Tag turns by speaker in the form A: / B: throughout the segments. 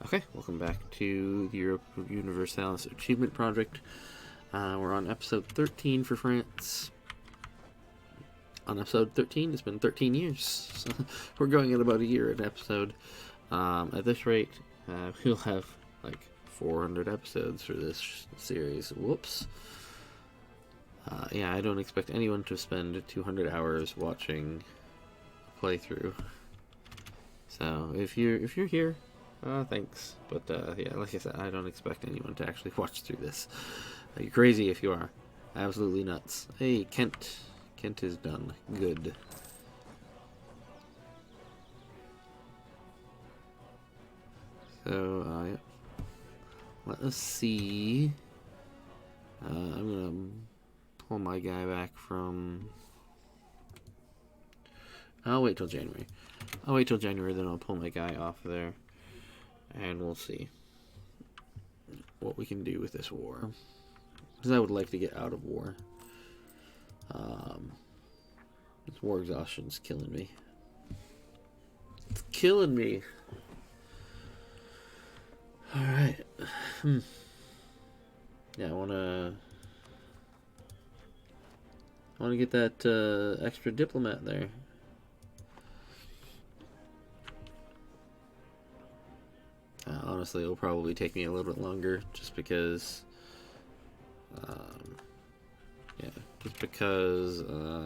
A: Okay, welcome back to the Europe Universalis Achievement Project. We're on episode 13 for France. On episode 13, it's been 13 years. So we're going at about a year an episode. At this rate, we'll have like 400 episodes for this series. Whoops. Yeah, I don't expect anyone to spend 200 hours watching a playthrough. So if you're here, thanks. But yeah, like I said, I don't expect anyone to actually watch through this. You're crazy if you are. Absolutely nuts. Hey, Kent. Kent is done. Good. So, yeah. Let us see. I'm gonna pull my guy back from. I'll wait till January. Then I'll pull my guy off there. And we'll see what we can do with this war. Because I would like to get out of war. This war exhaustion's killing me. It's killing me. Alright. Yeah, I wanna get that extra diplomat there. Honestly, it'll probably take me a little bit longer, just because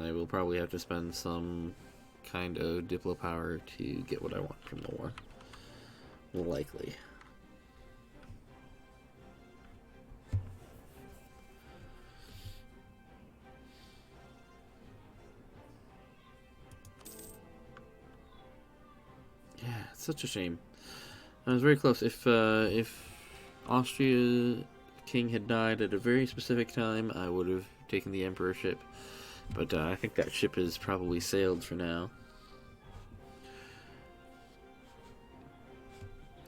A: I will probably have to spend some kind of diplo power to get what I want from the war. Likely. Yeah, it's such a shame. I was very close. If Austria king had died at a very specific time, I would have taken the emperorship. But I think that ship has probably sailed for now.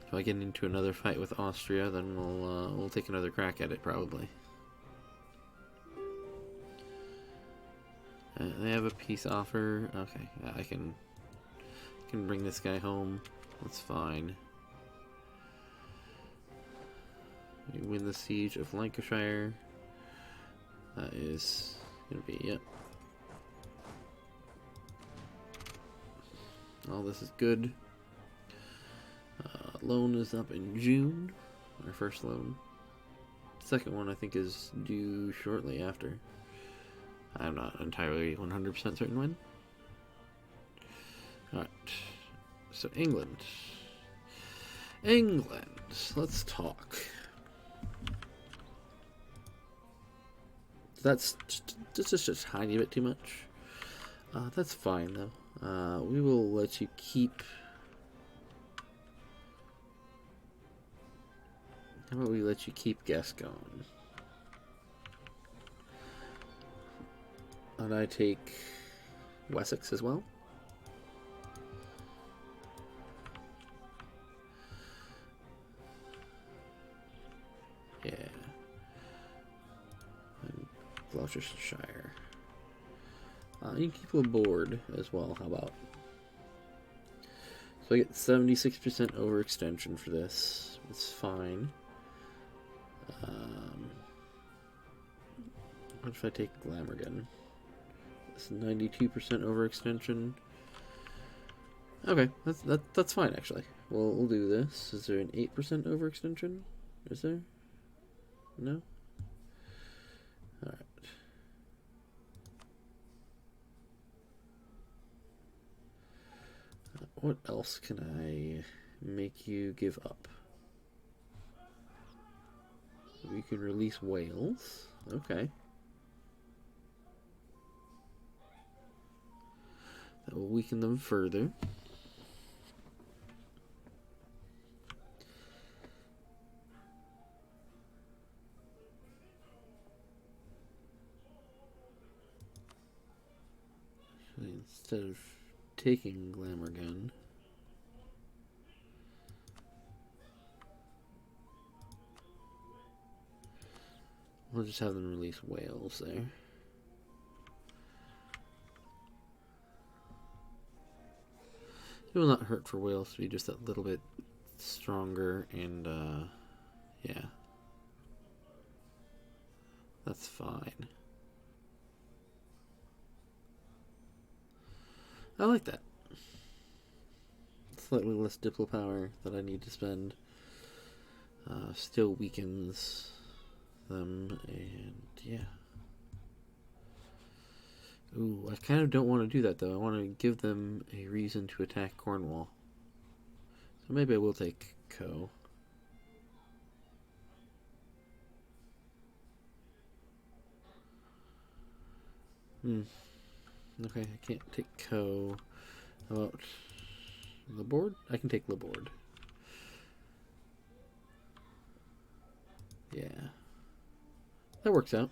A: If I get into another fight with Austria, then we'll take another crack at it probably. They have a peace offer. Okay, I can bring this guy home. That's fine. We win the siege of Lancashire. That is gonna be yep. All this is good. Loan is up in June. Our first loan. Second one I think is due shortly after. I'm not entirely 100% certain when. Alright. So England. Let's talk. That's just a tiny bit too much. That's fine though. We will let you keep. How about we let you keep Gascon? And I take Wessex as well. Yeah. And Gloucestershire. You can keep a board as well. How about? So I get 76% overextension for this. It's fine. What if I take Glamorgan? It's 92% overextension. Okay, that's fine actually. We'll do this. Is there an 8% overextension? Is there? No? Alright. What else can I make you give up? We can release Wales. Okay. That will weaken them further. Instead of taking Glamorgan, we'll just have them release Wales there. It will not hurt for Wales to be just a little bit stronger, and yeah, that's fine. I like that. Slightly less diplo power that I need to spend. Still weakens them, and yeah. Ooh, I kind of don't want to do that though. I want to give them a reason to attack Cornwall. So maybe I will take Co. Okay, I can't take Co. How about Laborde? I can take Laborde. Yeah. That works out.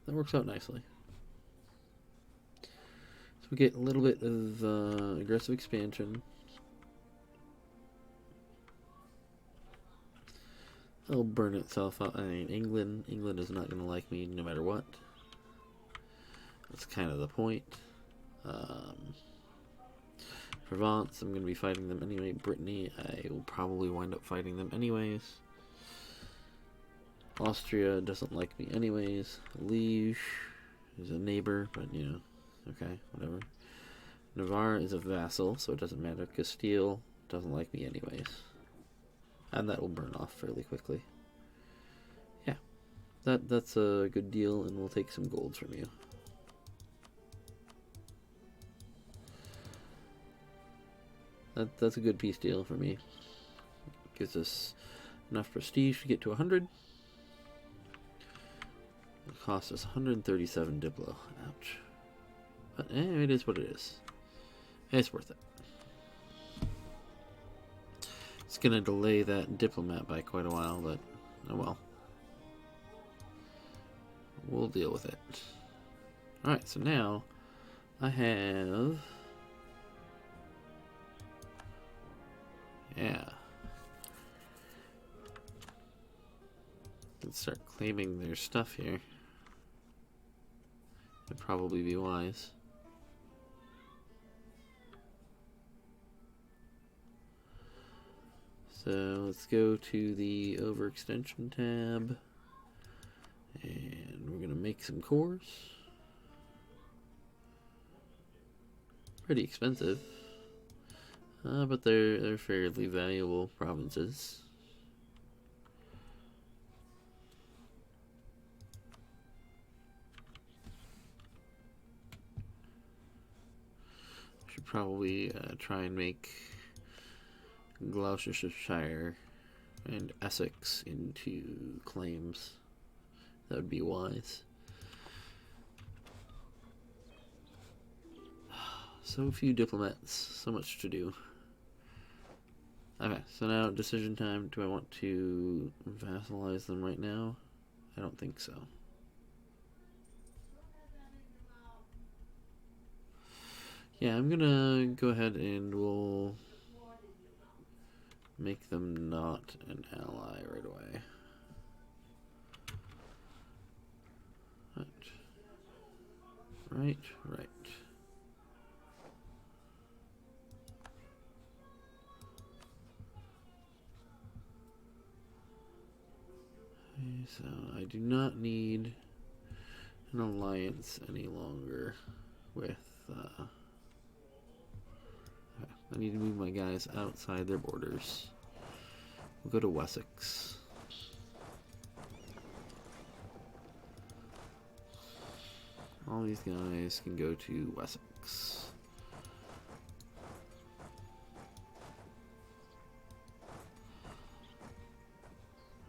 A: That works out nicely. So we get a little bit of aggressive expansion. It'll burn itself out. I mean, England is not going to like me no matter what. That's kind of the point. Provence, I'm going to be fighting them anyway. Brittany, I will probably wind up fighting them anyways. Austria doesn't like me anyways. Liege is a neighbor, but you know, okay, whatever. Navarre is a vassal, so it doesn't matter. Castile doesn't like me anyways. And that will burn off fairly quickly. Yeah, that's a good deal, and we'll take some golds from you. That's a good peace deal for me. Gives us enough prestige to get to 100. It costs us 137 Diplo. Ouch. But it is what it is. It's worth it. It's gonna delay that diplomat by quite a while, but oh well. We'll deal with it. Alright, so now I have... Yeah. Let's start claiming their stuff here. Would probably be wise. So let's go to the overextension tab, and we're gonna make some cores. Pretty expensive, but they're fairly valuable provinces. Should probably try and make Gloucestershire and Essex into claims. That would be wise. So few diplomats, so much to do. Okay, so now decision time. Do I want to vassalize them right now? I don't think so. Yeah, I'm gonna go ahead and we'll make them not an ally right away. Right. Okay, so I do not need an alliance any longer with I need to move my guys outside their borders. We'll go to Wessex. All these guys can go to Wessex.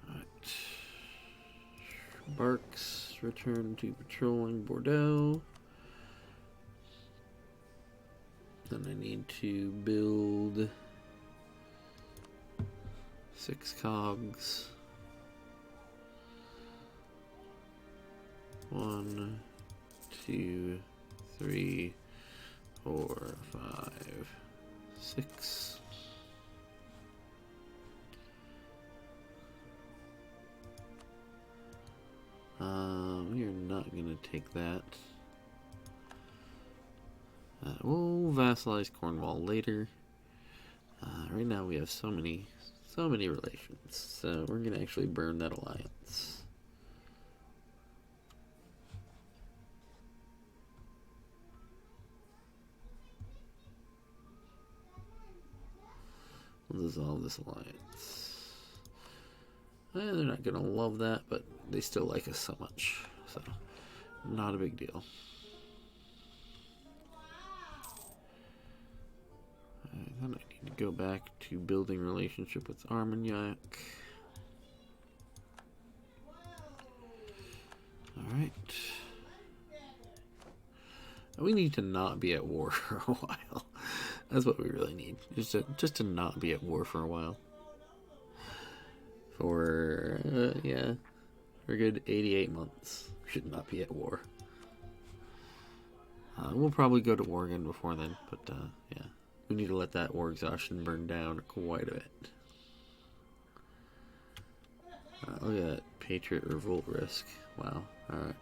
A: Alright. Barks return to patrolling Bordeaux. Then I need to build 6 cogs. 1, 2, 3, 4, 5, 6. We are not going to take that. We'll vassalize Cornwall later. Right now we have so many relations, so we're gonna actually burn that alliance. We'll dissolve this alliance. They're not gonna love that, but they still like us so much, so not a big deal. Then I need to go back to building relationship with Armagnac. Alright. We need to not be at war for a while. That's what we really need. Just to not be at war for a while. For, yeah, for a good 88 months. We should not be at war. We'll probably go to war again before then, but, yeah. We need to let that war exhaustion burn down quite a bit. Look at that Patriot Revolt risk. Wow. Alright.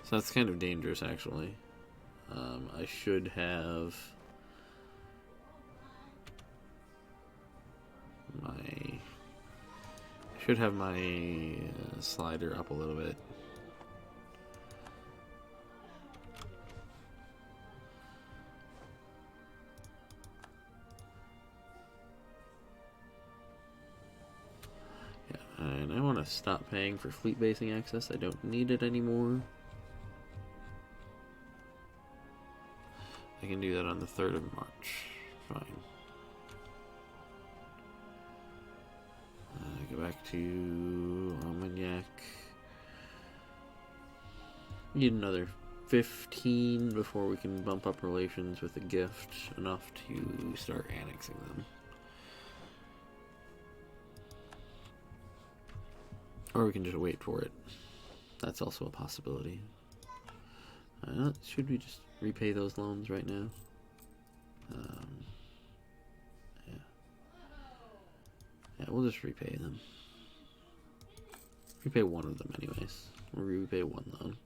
A: So that's kind of dangerous, actually. I should have my slider up a little bit. Yeah, and I want to stop paying for fleet basing access. I don't need it anymore. I can do that on the 3rd of March. Fine. Go back to Armagnac. Need another 15 before we can bump up relations with the gift enough to start annexing them. Or we can just wait for it. That's also a possibility. Should we just repay those loans right now? Yeah, we'll just repay them. Repay one of them anyways. We'll repay one loan.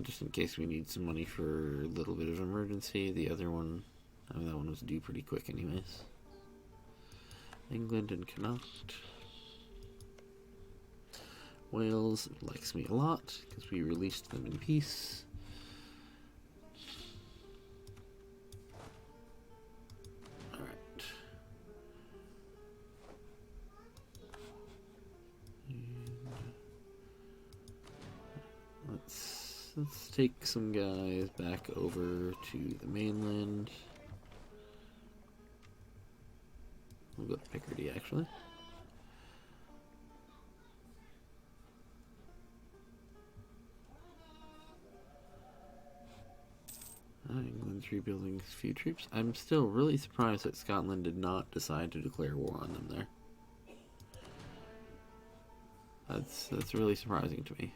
A: Just in case we need some money for a little bit of emergency. The other one, that one was due pretty quick anyways. England and Connaught. Wales likes me a lot because we released them in peace. Alright. Let's take some guys back over to the mainland. We'll go to Picardy, actually. England's rebuilding a few troops. I'm still really surprised that Scotland did not decide to declare war on them there. That's really surprising to me.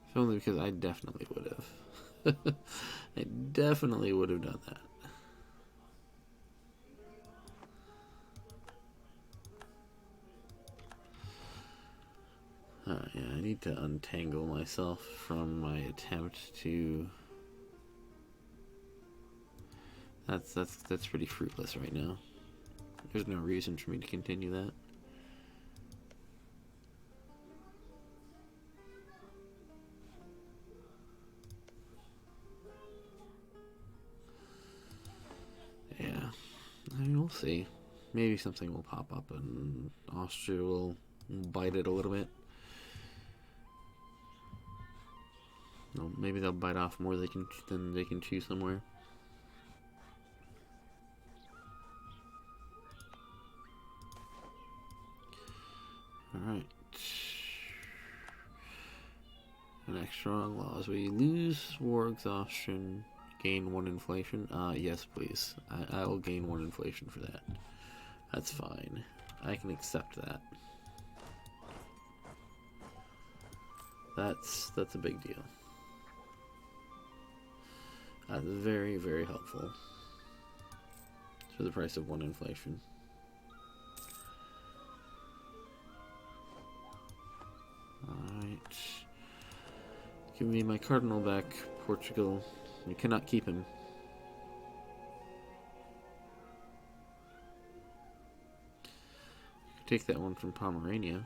A: If only because I definitely would have. I definitely would have done that. Yeah, I need to untangle myself from my attempt to. That's pretty fruitless right now. There's no reason for me to continue that. Yeah, I mean, we'll see. Maybe something will pop up and Austria will bite it a little bit. Well, maybe they'll bite off more than they can chew somewhere. Alright. Next strong laws. We lose war exhaustion, gain 1 inflation. Yes, please. I will gain 1 inflation for that. That's fine. I can accept that. That's a big deal. That's very, very helpful. For the price of 1 inflation. Give me my cardinal back, Portugal. You cannot keep him. Take that one from Pomerania.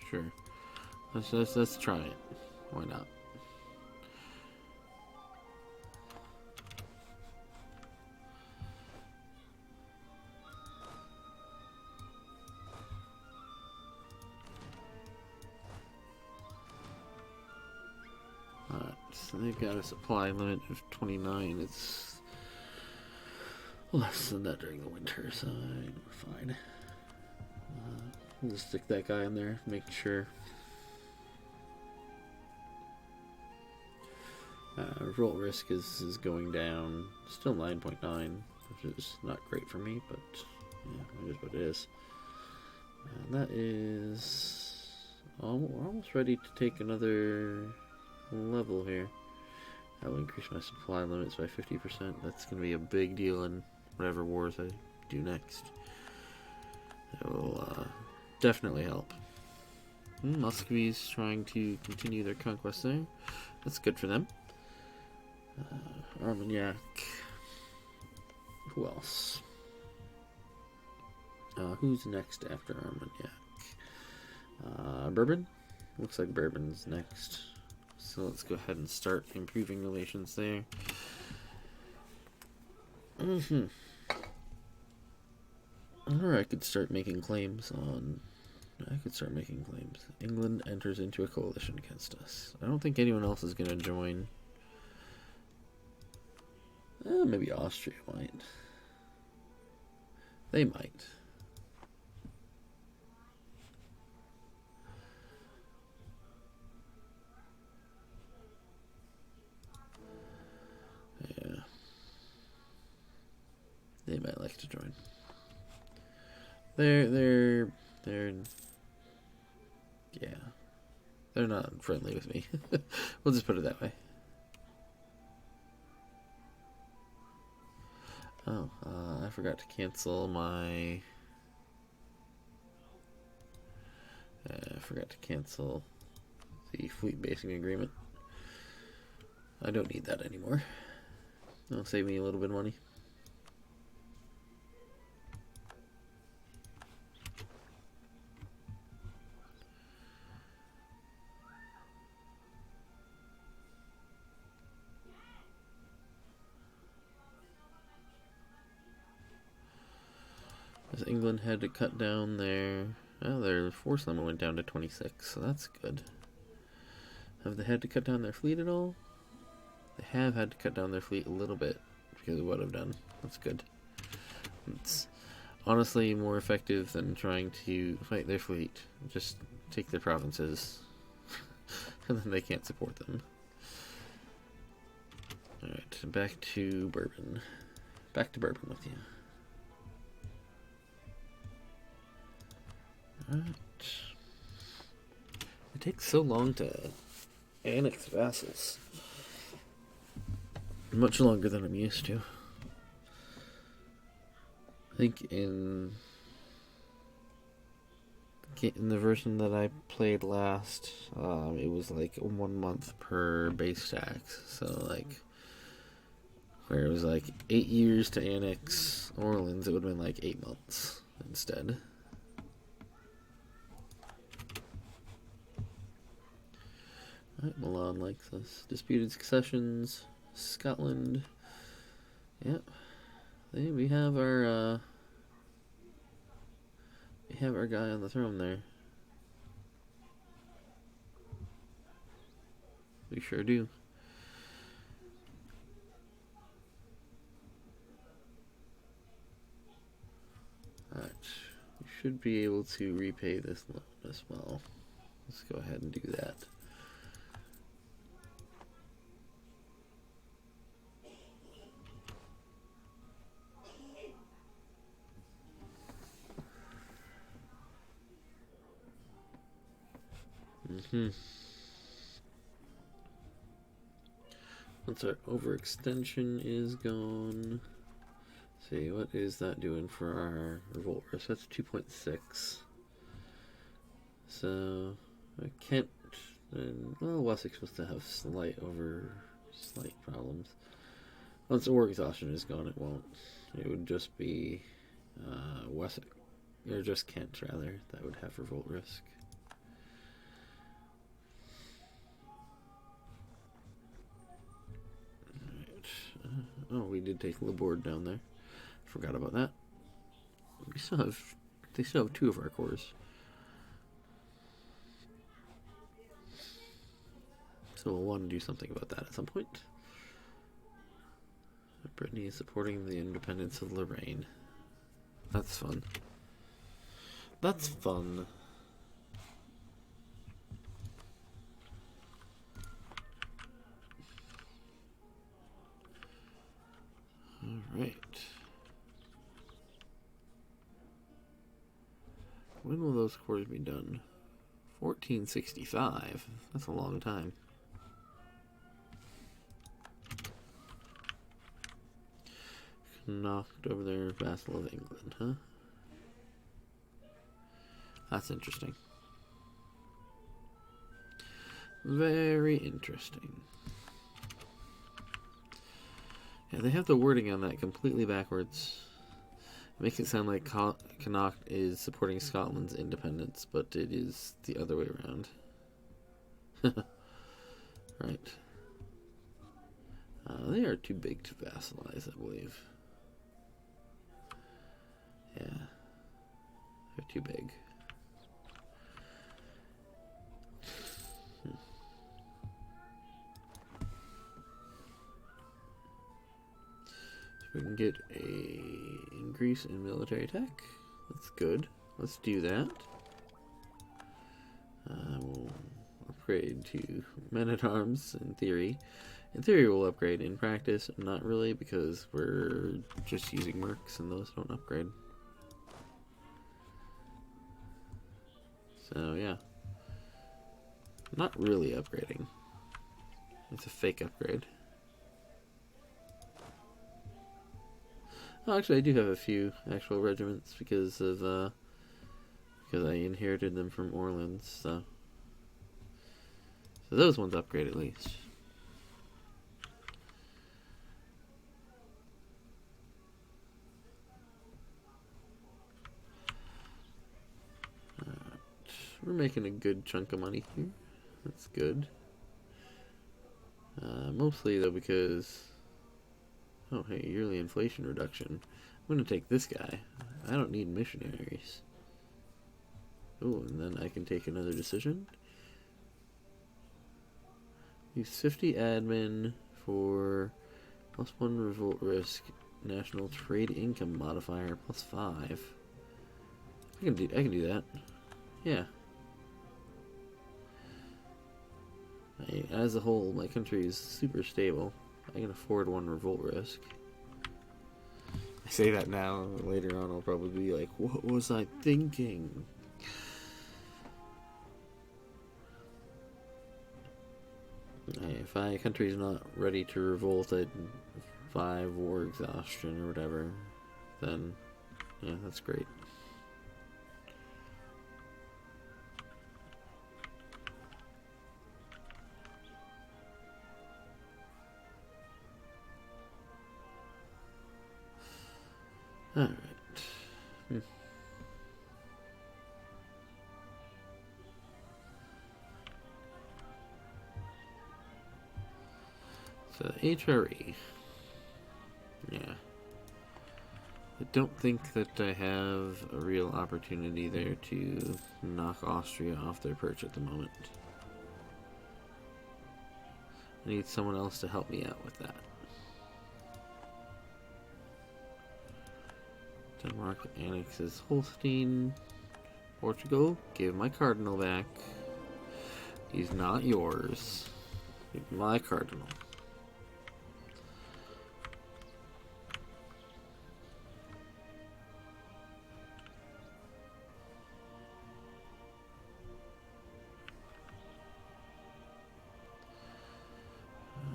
A: Sure. Let's try it. Why not? Alright, so they've got a supply limit of 29. It's less than that during the winter, so we're fine. We'll just stick that guy in there, make sure. Revolt risk is going down, still 9.9, which is not great for me, but yeah, it is what it is. And that is... we're almost ready to take another level here. I will increase my supply limits by 50%. That's going to be a big deal in whatever wars I do next. It will definitely help. Muscovy's trying to continue their conquest there. That's good for them. Armagnac. Who else? Who's next after Armagnac? Bourbon? Looks like Bourbon's next. So let's go ahead and start improving relations there. Or I could start making claims on... England enters into a coalition against us. I don't think anyone else is going to join. Maybe Austria might. They might. Yeah. They might like to join. They're yeah. They're not friendly with me. We'll just put it that way. Oh, I forgot to cancel my... I forgot to cancel the fleet basing agreement. I don't need that anymore. It'll save me a little bit of money. As England had to cut down their force limit went down to 26, so that's good. Have they had to cut down their fleet at all? They have had to cut down their fleet a little bit because of what I've done. That's good. It's honestly more effective than trying to fight their fleet. Just take their provinces and then they can't support them. Alright, back to Bourbon. Back to Bourbon with you. Alright. It takes so long to annex vassals. Much longer than I'm used to. I think in the version that I played last, it was like 1 month per base tax. So like, where it was like 8 years to annex Orleans, it would have been like 8 months instead. Alright, Milan likes us. Disputed successions. Scotland. Yep. We have our guy on the throne there. We sure do. Alright. We should be able to repay this loan as well. Let's go ahead and do that. Once our overextension is gone, let's see, what is that doing for our revolt risk? That's 2.6. So Kent, and well, Wessex was to have slight problems. Once ore exhaustion is gone, it won't. It would just be Wessex, or just Kent rather, that would have revolt risk. Oh, we did take Laborde down there. Forgot about that. They still have 2 of our cores. So we'll want to do something about that at some point. Brittany is supporting the independence of Lorraine. That's fun. That's fun. Alright. When will those cores be done? 1465. That's a long time. Knocked over there, vassal of England, huh? That's interesting. Very interesting. Yeah, they have the wording on that completely backwards. It makes it sound like Connacht is supporting Scotland's independence, but it is the other way around. Right. They are too big to vassalize, I believe. Yeah. They're too big. We can get a increase in military tech. That's good. Let's do that. We'll upgrade to men-at-arms in theory. In theory, we'll upgrade. In practice, not really, because we're just using mercs and those don't upgrade. So, yeah. Not really upgrading. It's a fake upgrade. Oh, actually, I do have a few actual regiments because I inherited them from Orleans, so those ones upgrade at least. We're making a good chunk of money here. That's good. Mostly though because, oh hey, yearly inflation reduction. I'm gonna take this guy. I don't need missionaries. Oh, and then I can take another decision. Use 50 admin for +1 revolt risk, national trade income modifier +5. I can do that. Yeah. As a whole, my country is super stable. I can afford 1 revolt risk. I say that now, later on I'll probably be like, what was I thinking? If my country's not ready to revolt at 5 war exhaustion or whatever, then yeah, that's great. Alright. So, HRE. Yeah. I don't think that I have a real opportunity there to knock Austria off their perch at the moment. I need someone else to help me out with that. Denmark annexes Holstein. Portugal, give my cardinal back. He's not yours. He's my cardinal.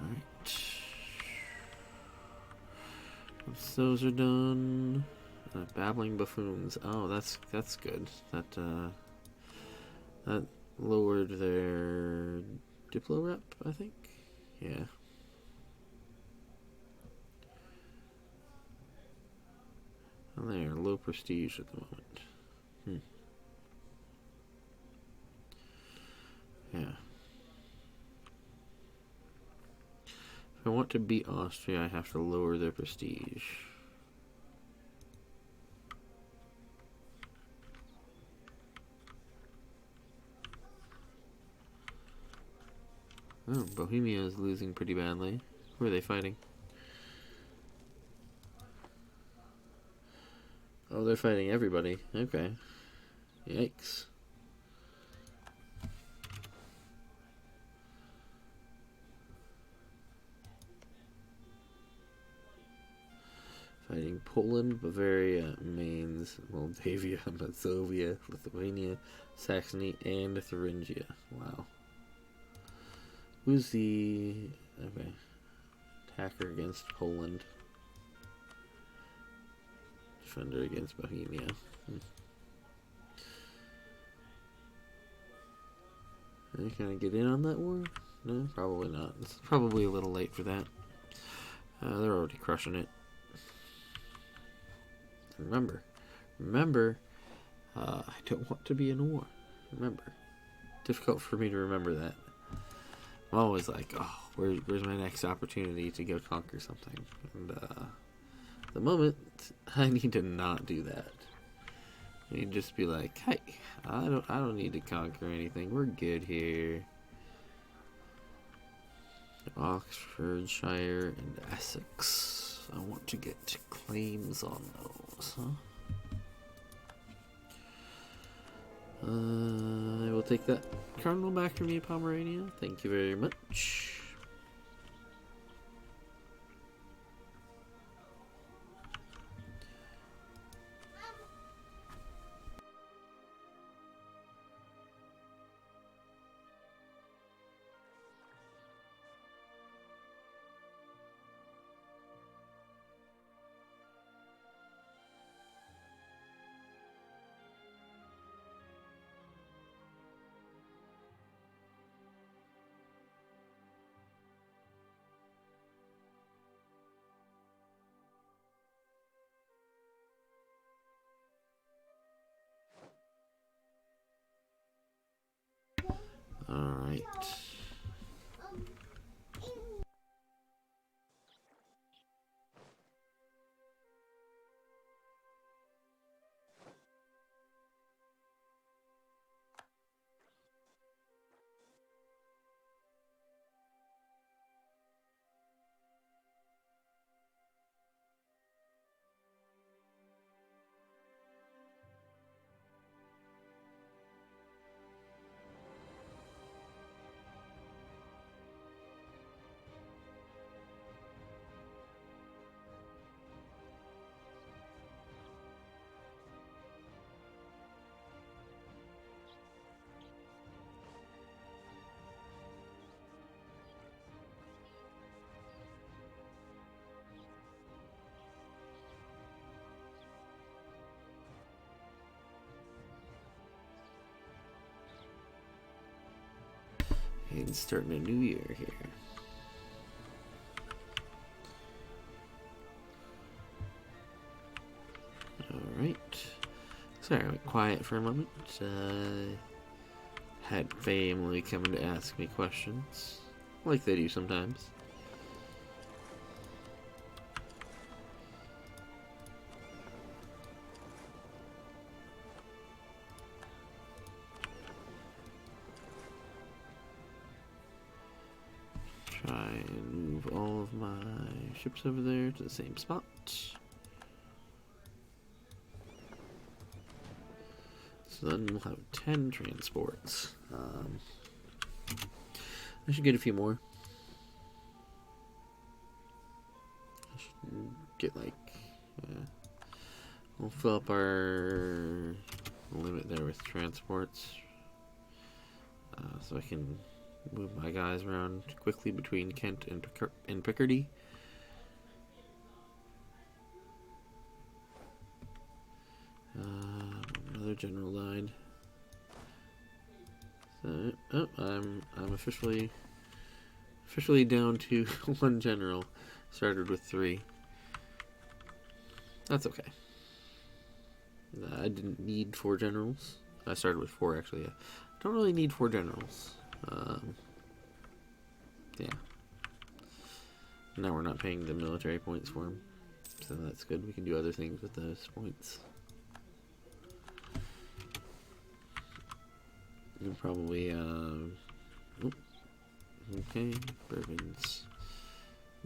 A: Alright. Once those are done. Babbling buffoons. Oh, that's good. That lowered their Diplo rep, I think. Yeah. And they are low prestige at the moment. Yeah. If I want to beat Austria, I have to lower their prestige. Oh, Bohemia is losing pretty badly. Who are they fighting? Oh, they're fighting everybody. Okay. Yikes. Fighting Poland, Bavaria, Mainz, Moldavia, Mazovia, Lithuania, Saxony, and Thuringia. Wow. Who's the attacker against Poland? Defender against Bohemia. Can I get in on that war? No, probably not. It's probably a little late for that. They're already crushing it. Remember, I don't want to be in a war. Remember. Difficult for me to remember that. I'm always like, oh, where's my next opportunity to go conquer something? And at the moment, I need to not do that. I need to just be like, hey, I don't need to conquer anything. We're good here. Oxfordshire and Essex. I want to get claims on those, huh? I will take that cardinal back from you, Pomerania. Thank you very much. Alright. And starting a new year here. Alright. Sorry, I went quiet for a moment. Had family coming to ask me questions, like they do sometimes. Try and move all of my ships over there to the same spot. So then we'll have 10 transports. I should get a few more. I should get like... we'll fill up our limit there with transports. So I can move my guys around quickly between Kent and Picardy. Another general died. So, oh, I'm officially down to 1 general. Started with 3. That's okay. I didn't need 4 generals. I started with 4 actually. I don't really need 4 generals. Yeah. Now we're not paying the military points for him, so that's good. We can do other things with those points. And probably, okay, Bourbon's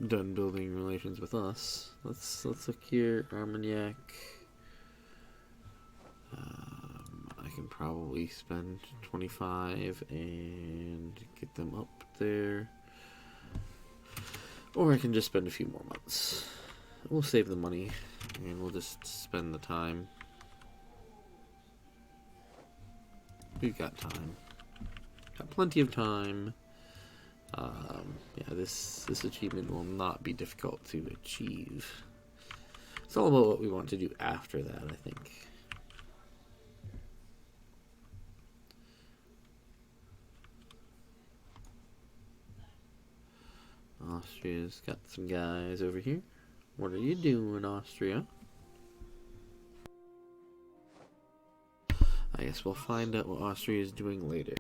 A: done building relations with us. Let's look here. Armagnac. I can probably spend 25 and get them up there. Or I can just spend a few more months. We'll save the money and we'll just spend the time. We've got time. Got plenty of time. Yeah, this achievement will not be difficult to achieve. It's all about what we want to do after that, I think. Austria's got some guys over here. What are you doing, Austria? I guess we'll find out what Austria is doing later.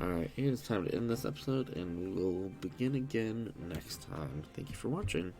A: Alright, it's time to end this episode, and we will begin again next time. Thank you for watching.